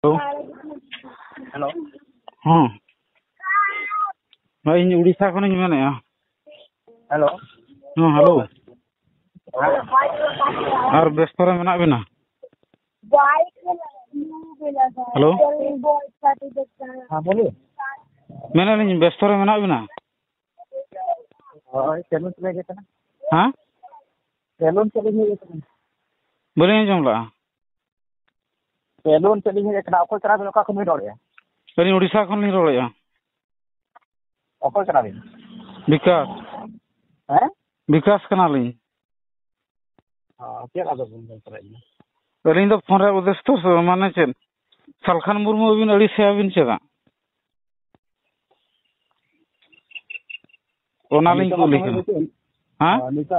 hello हाँ भाई इन उड़ीसा खन मेने हेलो हाँ हेलो और व्यस्त रे मेना बिना हेलो हाँ बोलिए मेना लिंग व्यस्त रे मेना बिना सैलून चले गए थे ना हाँ सैलून चले गए थे बोले जमला सैलून चले गए थे अकोय करा बिन का खमी रोड़े अरे उड़ीसा खन लिंग रोड़या अकोय करा बिन विकास हैं विकास कना लिंग हां के आदर बन करे अलिंग दो फोन रे उद्देश्य तो माने चेन सालखान मुर्मू अबिन अड़ी से अबिन चेदा ओनालिंग कुली हां निसा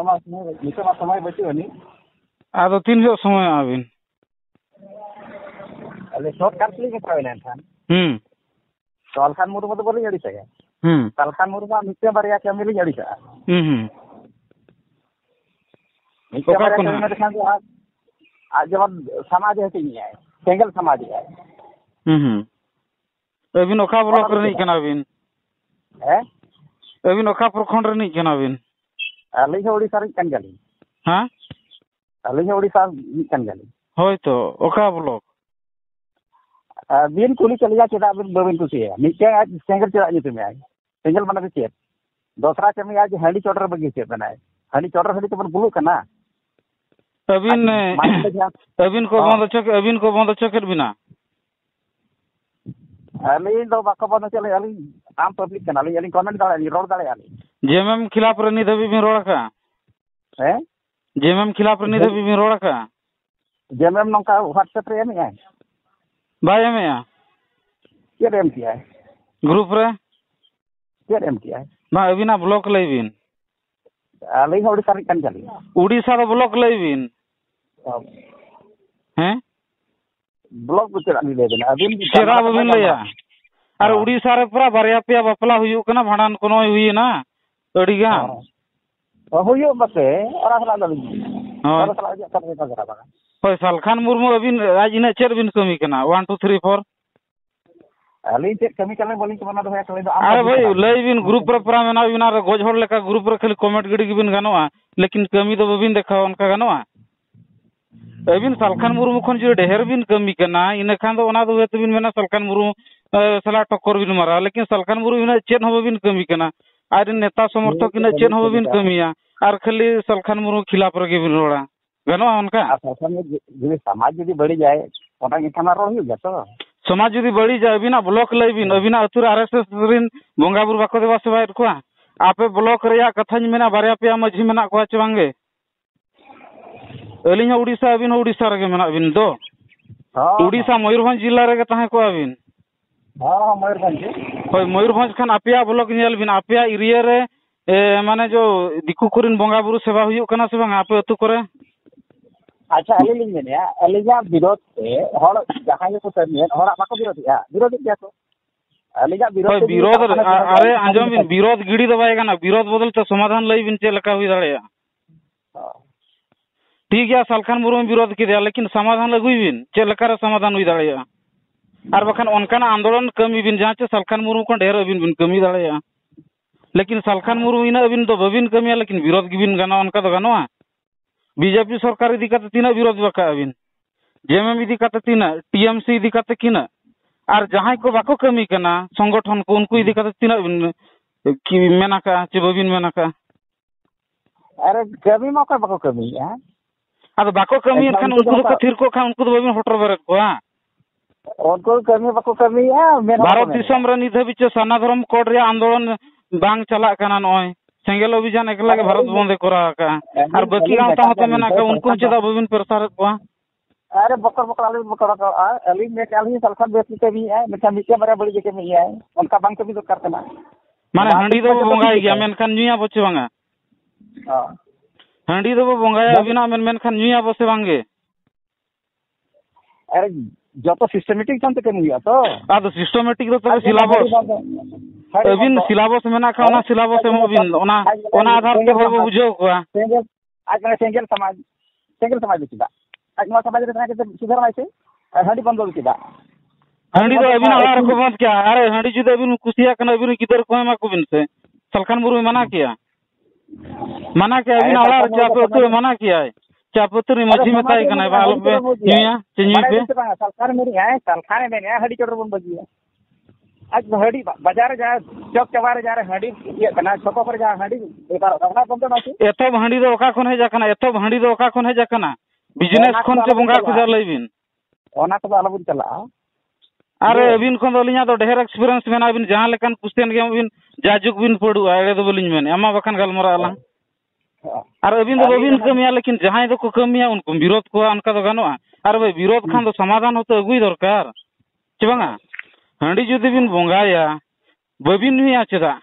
समय बच्चे हनी आदो तीन जो समय अबिन अले शॉर्ट कट ली के पावेन खान सालखान मुर्मू तो बोली अड़ी से सालखान मुर्मू मिटे बारिया के मिली अड़ी से मिटे बारिया के मेरे खान आज जब समाज है कि है सिंगल समाज है अबिन ओखा ब्लॉक रे नहीं कना बिन है अबिन ओखा प्रखंड रे नहीं कना बिन अली ओडिसा रे कन गली हां अली ओडिसा कन गली होय तो ओखा ब्लॉक बिन कुली चलिया चेदा बिन बबिन कुसिया मिटे आज सिंगल चला जिते में आज सिंगल बना के दूसरा चमी आज हंडी चोटर बगी से बनाए हंडी चोटर हंडी तो बुलू कना अबिन को बंद चकर बिना अली दो बाको बंद चले अली आम पब्लिक कना अली कमेंट दाले रोड दाले अली जेएमएम खिलाफ रे निधबी बिन रोड़ा का हैं जेएमएम खिलाफ रे निधबी बिन रोड़ा का जेएमएम नंका व्हाट्सएप रे एम है भाई एम के एम किया है ग्रुप रे के एम किया है भाई अबिना ब्लॉक ले बिन अली ओडिसा रे कन गली उड़ीसा रो ब्लॉक ले बिन हैं ब्लॉक को चला ले देना अबिन चेरा बबिन लेया और उड़ीसा रे पूरा बारिया पे बपला हुई कना भाड़ान कोनो हुई ना अड़ी गा हुई बसे और असला लगी हां असला जा कर करा बा होय सालखान मुर्मू अबिन आज इना चेर बिन कमी कना 1 2 3 4 अली चेक कमी करने बोली के बना दो है तो अरे भाई लई बिन ग्रुप रे पूरा मेना बिना रे गोज होड़ लेका ग्रुप रे खाली कमेंट गिडी बिन गानोआ लेकिन कमी तो बबिन देखा उनका गानोआ अबिन सालखान मुर्मू खन जो ढेर बिन कमी कना इन खान दो ओना दो वेत बिन मेना सालखान मुर्मू सला टक्कर बिन मारा लेकिन सालखान मुर्मू बिन चेन हो बिन कमी कना आर नेता समर्थक इन चेन हो बिन कमिया आर खाली सालखान मुर्मू खिलाफ रे बिन रोड़ा गानोआ उनका जो समाज यदि बढ़ी जाए ओटा के खाना रही हो तो समाज यदि बढ़ी जाए अबिना ब्लॉक लई बिन अबिना अतुर आरएसएस रिन बोंगा बुर बाको देवा सेवायत को आपे ब्लॉक रेया कथाñ मेना बारिया पे मझी मेना को चबांगे अलिंग उड़ीसा अबिन उड़ीसा रे मेना बिन दो उड़ीसा मयूरभंज जिला रे ताहे को अबिन हां मयूरभंज होय मयूरभंज खान आपिया ब्लॉक नेल बिन आपिया एरिया रे माने जो दिकु कुरिन बोंगा बुरु सेवा हुयु कना से बांग आपे अतु करे अच्छा अली लिंग ने अलिया विरोध से हर जहां को तमियन हर बाको विरोधिया विरोधी क्या तो अलिया विरोध अरे आंजम बिन विरोध गिड़ी दबाएगा ना विरोध बदल तो समाधान लई बिन चे लका हुई दाड़े ठीक है सालखान मुर्मू विरोध के दिया लेकिन समाधान लगुई बिन चे लका रे समाधान हुई दाड़े आर बखान उनका आंदोलन कमी बिन जहां चे सालखान मुर्मू को ढेर अबिन बिन कमी दाड़े लेकिन सालखान मुर्मू इन अबिन तो बबिन कमिया लेकिन विरोध गिबिन गाना उनका तो गानोआ बीजेपी सरकार इदी काते तीना विरोध बका अबिन जेएमएम इदी काते तीना टीएमसी इदी काते किना और जहां को बाको कमी कना संगठन को उनको इदी काते तीना की मेना का चे बबिन मेना का अरे कमी मौका बाको कमी है अद बाको कमी खान उनको तो थिर को खान उनको तो बबिन होटर बरत को हां उनको कमी बाको कमी है भारत दिसम रे निधे बिच सना धर्म कोड रे आंदोलन बांग चला कना नय सेंगल अभियान एकला के भारत बंद करा का और बाकी गांव ता मेना का उनको चेदा बबिन प्रसार को अरे बकर आलू बकर अली में काली सल्फर बेसी के भी है मिठा मीठा बड़ा बड़ी के भी है उनका बांग के भी तो करते ना माने हंडी दो बोंगाई गया मेन खान नुया बचे बांगा हां हंडी दो बोंगाया बिना मेन खान नुया बसे बांगे अरे जो तो सिस्टमैटिक चंत के नहीं तो आदो सिस्टमैटिक तो सिलेबस अबिन सिलेबस मेना का ना सिलेबस में अबिन ओना आधार पे हो बुझो को आज सिंगल समाज बिचिदा आज नो समाज रे के सुधार आइसे हंडी बंद बिचिदा हांडी दो अबिन आवार को बंद क्या अरे हांडी जुदे अबिन कुसिया कना अबिन गिदर को एमा को बिन से सलखान मुर्मू मना किया अबिन आवार चापतो मना किया है चापतो मजी में ताई कना बाल पे न्यूया चिन्ही पे सलखान मुर्मू है सलखान में हांडी चोटर बन बगिया आज हांडी बाजार जा चौक चवारे जा रे हांडी ये कना छोको पर जा हांडी एबार ओना बंद ना एतो हांडी दो ओका कोन हे जाकना एतो हांडी दो ओका कोन हे जाकना बिजनेस कोन से बंगा को जा लइबिन ओना तो आलो बुन चला अरे अबिन को लिया तो ढेर एक्सपीरियंस मेना अबिन जहां लेकन क्वेश्चन के अबिन जाजुक बिन पड़ू एड़े दो बोलिन मेने अमा बखान गलमरा आला अरे अबिन दो अबिन कमिया लेकिन जहां दो को कमिया उनको विरोध को उनका तो गानोआ अरे भाई विरोध खान तो समाधान होतो अगुई दरकार चबंगा हांडी जुदी बिन बंगाया बबिन हुआ चेदा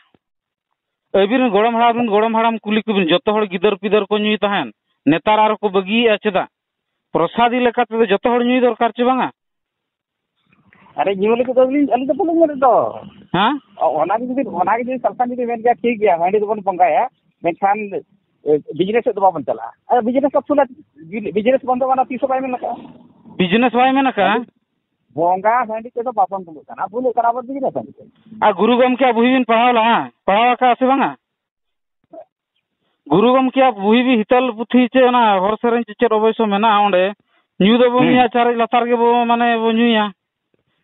अबिन गोड़म हाड़ाम कुली को बिन जतो हड़ गिदर पिदर को नुई तहन नेतार आर को बगी चेदा प्रसादी लेका तो जतो हड़ नुई दरकार चबंगा अरे जीवले को अली तो बोलूं मेरे तो हां ओना की सरकार जी मेन गया ठीक गया हांडी तो बन पंगाया मेखान बिजनेस तो बाबन चला अरे बिजनेस का फुला बिजनेस बंद वाला 300 पाई में लगा बिजनेस वाई में ना का बोंगा हांडी तो बाबन तो ना बोले कराबर बिजनेस है गुरु गम क्या बुहिन पढ़ावा का से बांगा गुरु गम क्या बुहि भी हितल पुथी चे ना हर सरन चे अवश्य मेना ओंडे न्यू दो बमिया चारे लतार के वो माने वो न्यूया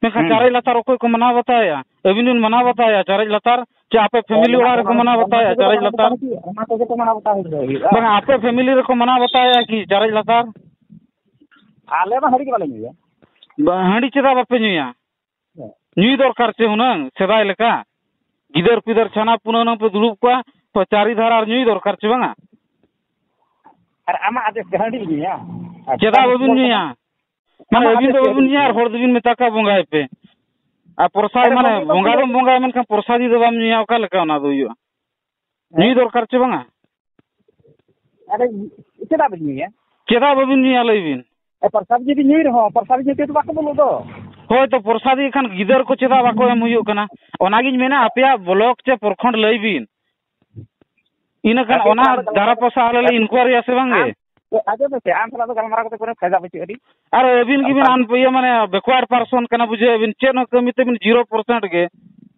मेखा चारे लतार कोई को मना बताया अबिन मना बताया चारे लतार चे आपे फैमिली वाला को मना बताया चारे लतार ओना तो मना बताया बंगा आपे फैमिली को मना बताया कि चारे लतार आले में हरी के वाले न्यूया हांडी चेदा बापे न्यूया न्यू दरकार चे हुनंग सेदाय लेका गिदर पिदर छाना पुनन पे दुड़ुब को चारी धारा न्यू दरकार चे बंगा अरे आमा आदेश हांडी न्यूया चेदा बबिन न्यूया माने अबिन दो बबिन न्यूया हर दिन में ताका बंगाय पे आ प्रसाद माने बंगा मन का प्रसादी दो बाम न्यूया का लेका ना दो यो न्यू दरकार चे बंगा अरे चेदा बबिन न्यूया चेदा बबिन न्यूया लइबिन प्रसाद जी न्यू रहो प्रसाद जी तो बाको बोलो दो होय तो प्रसादी खान गिदर को चेदा बाको एम हुयो कना ओनागिन मेना आपया ब्लॉक चे प्रखंड लइबिन इना खान ओना दारा पसा आले इंक्वायरी आसे बांगे आजे पे आम सला तो गलमारा को कोन फायदा बची अरी अरे अबिन की बिन आन पे माने बैकवर्ड पर्सन कना बुझे अबिन चेन कमी ते बिन 0% के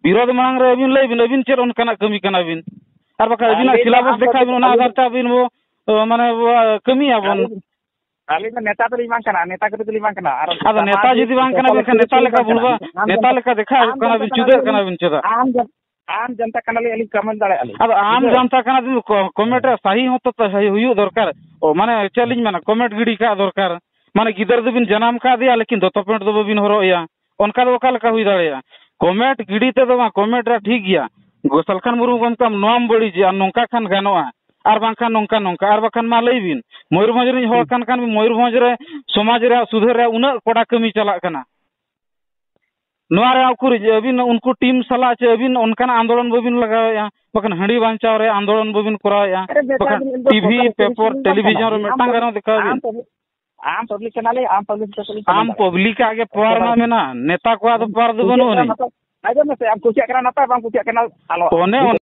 विरोध मांग रे अबिन लइबिन अबिन चेर उनकना कमी कना बिन आर बका अबिन सिलेबस देखा बिन ओना आधार ता बिन वो माने कमी आबन आले में नेता तो लिमांग कना नेता को तो लिमांग कना अद नेता जदी बांग कना बेखा नेता लेका बुलवा नेता लेका देखा कना बिन चुदर कना बिन चेदा आम जनता कना ले अली कमेंट दाड़े अली अब आम जनता कना दिन कमेंट सही हो तो सही हुई दरकार ओ माने चैलेंज माने कमेंट गिडी का दरकार माने गिदर दो बिन जनाम का दिया लेकिन दो पेंट दो बिन हरोया उनका दो काल का हुई दाड़े कमेंट गिडी ते दो कमेंट रा ठीक गया सलखान मुर्मू गमका नोम बड़ी जे नोंका खान गानोआ आर बांखान नोंका नोंका आर बाखान मा लइबिन मयूरभंज रे होर कान कान मयूरभंज रे समाज रे सुधर रे उना कोडा कमी चला कना नोआ रे उकुर अबिन उनको टीम सला चे अबिन उनका आंदोलन बबिन लगाया बखन हांडी बांचाव रे आंदोलन बबिन कराया बखन टीवी पेपर टेलीविजन रे मेटा गानो देखाबिन आम पब्लिक चैनल आम पब्लिक आगे पावर ना मेना नेता को पावर दो बनो नहीं आजे में से आप कुछ करना ना पाए हम कुछ करना आलो